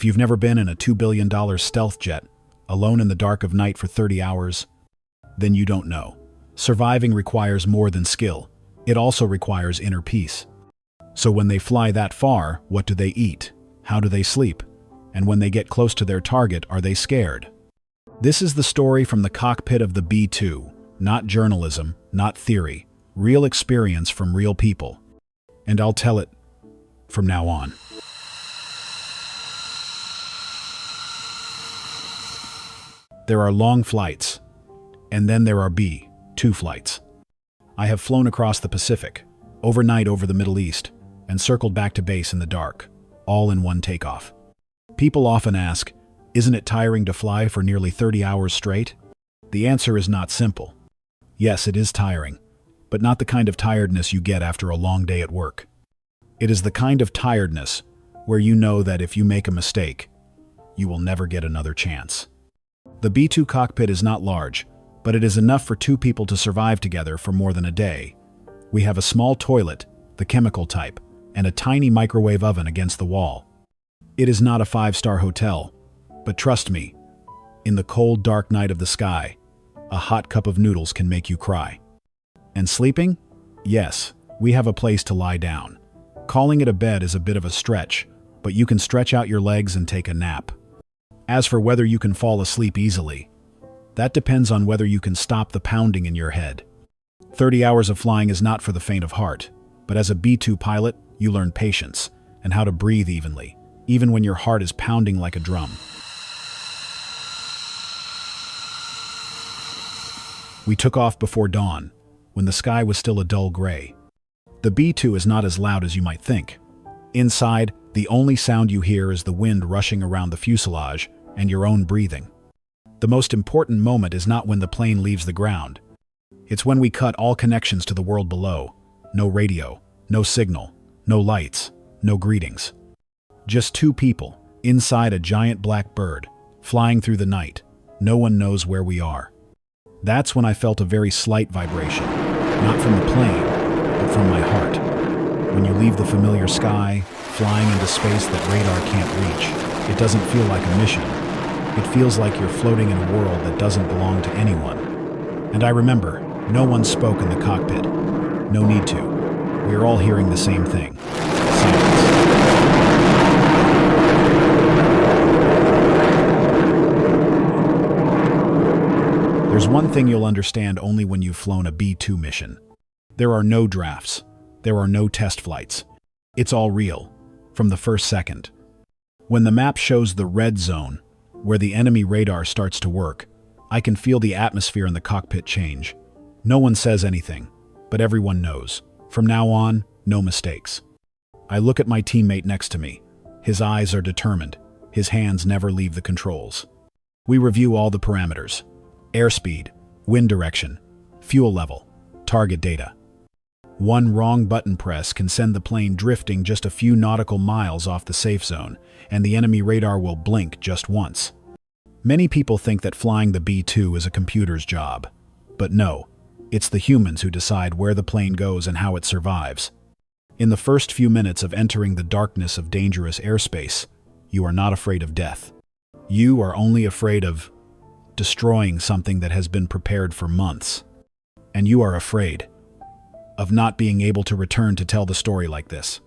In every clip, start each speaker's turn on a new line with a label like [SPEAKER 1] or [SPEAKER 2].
[SPEAKER 1] If you've never been in a $2 billion stealth jet, alone in the dark of night for 30 hours, then you don't know. Surviving requires more than skill. It also requires inner peace. So when they fly that far, what do they eat? How do they sleep? And when they get close to their target, are they scared? This is the story from the cockpit of the B-2. Not journalism, not theory. Real experience from real people. And I'll tell it from now on. There are long flights, and then there are B-2 flights. I have flown across the Pacific, overnight over the Middle East, and circled back to base in the dark, all in one takeoff. People often ask, isn't it tiring to fly for nearly 30 hours straight? The answer is not simple. Yes, it is tiring, but not the kind of tiredness you get after a long day at work. It is the kind of tiredness where you know that if you make a mistake, you will never get another chance. The B-2 cockpit is not large, but it is enough for two people to survive together for more than a day. We have a small toilet, the chemical type, and a tiny microwave oven against the wall. It is not a five-star hotel, but trust me, in the cold, dark night of the sky, a hot cup of noodles can make you cry. And sleeping? Yes, we have a place to lie down. Calling it a bed is a bit of a stretch, but you can stretch out your legs and take a nap. As for whether you can fall asleep easily, that depends on whether you can stop the pounding in your head. 30 hours of flying is not for the faint of heart, but as a B-2 pilot, you learn patience and how to breathe evenly, even when your heart is pounding like a drum. We took off before dawn, when the sky was still a dull gray. The B-2 is not as loud as you might think. Inside, the only sound you hear is the wind rushing around the fuselage and your own breathing. The most important moment is not when the plane leaves the ground. It's when we cut all connections to the world below. No radio, no signal, no lights, no greetings. Just two people, inside a giant black bird, flying through the night. No one knows where we are. That's when I felt a very slight vibration, not from the plane, but from my heart. When you leave the familiar sky, flying into space that radar can't reach, it doesn't feel like a mission. It feels like you're floating in a world that doesn't belong to anyone. And I remember, no one spoke in the cockpit. No need to. We are all hearing the same thing. Silence. There's one thing you'll understand only when you've flown a B-2 mission. There are no drafts. There are no test flights. It's all real, from the first second. When the map shows the red zone, where the enemy radar starts to work, I can feel the atmosphere in the cockpit change. No one says anything, but everyone knows. From now on, no mistakes. I look at my teammate next to me. His eyes are determined. His hands never leave the controls. We review all the parameters: airspeed, wind direction, fuel level, target data. One wrong button press can send the plane drifting just a few nautical miles off the safe zone, and the enemy radar will blink just once. Many people think that flying the B-2 is a computer's job. But no, it's the humans who decide where the plane goes and how it survives. In the first few minutes of entering the darkness of dangerous airspace, you are not afraid of death. You are only afraid of destroying something that has been prepared for months. And you are afraid of not being able to return to tell the story like this.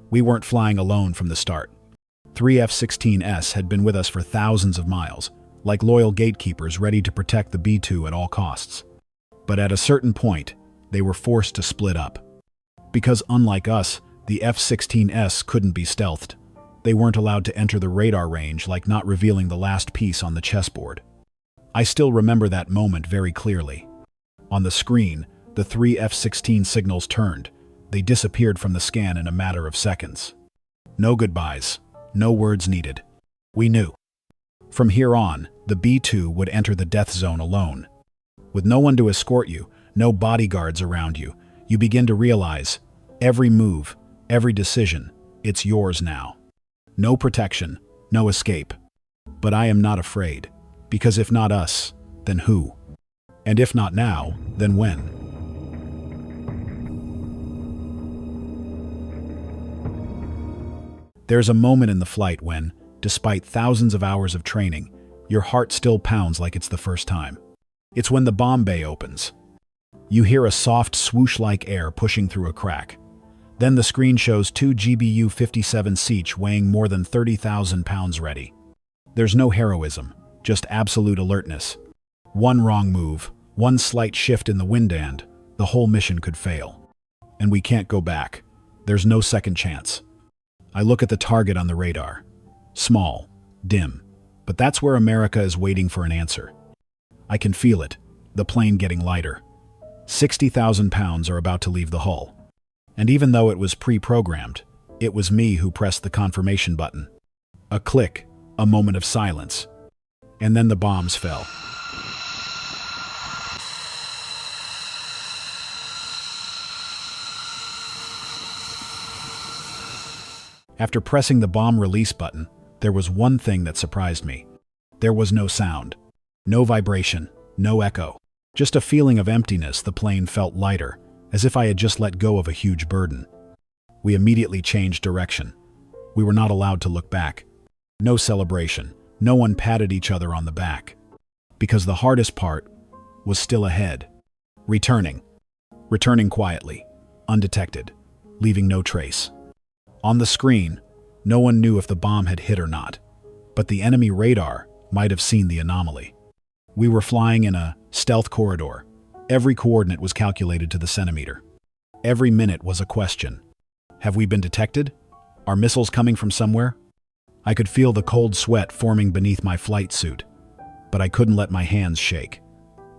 [SPEAKER 1] We weren't flying alone from the start. 3 F-16s had been with us for thousands of miles, like loyal gatekeepers ready to protect the B-2 at all costs. But at a certain point, they were forced to split up. Because unlike us, the F-16s couldn't be stealthed. They weren't allowed to enter the radar range, like not revealing the last piece on the chessboard. I still remember that moment very clearly. On the screen, the 3 F-16 signals turned. They disappeared from the scan in a matter of seconds. No goodbyes, no words needed. We knew. From here on, the B-2 would enter the death zone alone. With no one to escort you, no bodyguards around you, you begin to realize every move, every decision, it's yours now. No protection, no escape. But I am not afraid, because if not us, then who? And if not now, then when? There's a moment in the flight when, despite thousands of hours of training, your heart still pounds like it's the first time. It's when the bomb bay opens. You hear a soft swoosh-like air pushing through a crack. Then the screen shows two GBU-57 Siege weighing more than 30,000 pounds ready. There's no heroism, just absolute alertness. One wrong move, one slight shift in the wind and the whole mission could fail. And we can't go back. There's no second chance. I look at the target on the radar. Small, dim, but that's where America is waiting for an answer. I can feel it, the plane getting lighter. 60,000 pounds are about to leave the hull. And even though it was pre-programmed, it was me who pressed the confirmation button. A click, a moment of silence. And then the bombs fell. After pressing the bomb release button, there was one thing that surprised me. There was no sound, no vibration, no echo. Just a feeling of emptiness. The plane felt lighter, as if I had just let go of a huge burden. We immediately changed direction. We were not allowed to look back. No celebration. No one patted each other on the back. Because the hardest part was still ahead. Returning quietly, undetected, leaving no trace. On the screen, no one knew if the bomb had hit or not, but the enemy radar might have seen the anomaly. We were flying in a stealth corridor. Every coordinate was calculated to the centimeter. Every minute was a question. Have we been detected? Are missiles coming from somewhere? I could feel the cold sweat forming beneath my flight suit, but I couldn't let my hands shake.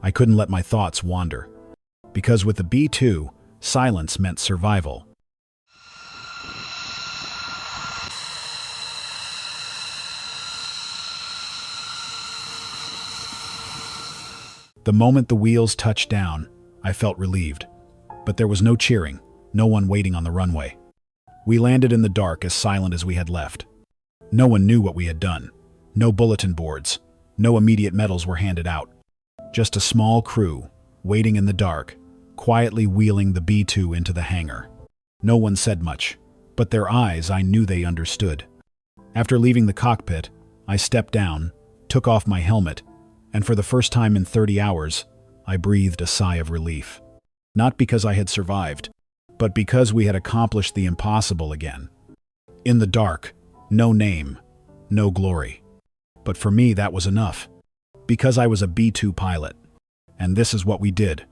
[SPEAKER 1] I couldn't let my thoughts wander. Because with the B-2, silence meant survival. The moment the wheels touched down, I felt relieved. But there was no cheering, no one waiting on the runway. We landed in the dark, as silent as we had left. No one knew what we had done. No bulletin boards, no immediate medals were handed out. Just a small crew, waiting in the dark, quietly wheeling the B-2 into the hangar. No one said much, but their eyes, I knew they understood. After leaving the cockpit, I stepped down, took off my helmet, and for the first time in 30 hours, I breathed a sigh of relief. Not because I had survived, but because we had accomplished the impossible again. In the dark, no name, no glory. But for me, that was enough. Because I was a B-2 pilot. And this is what we did.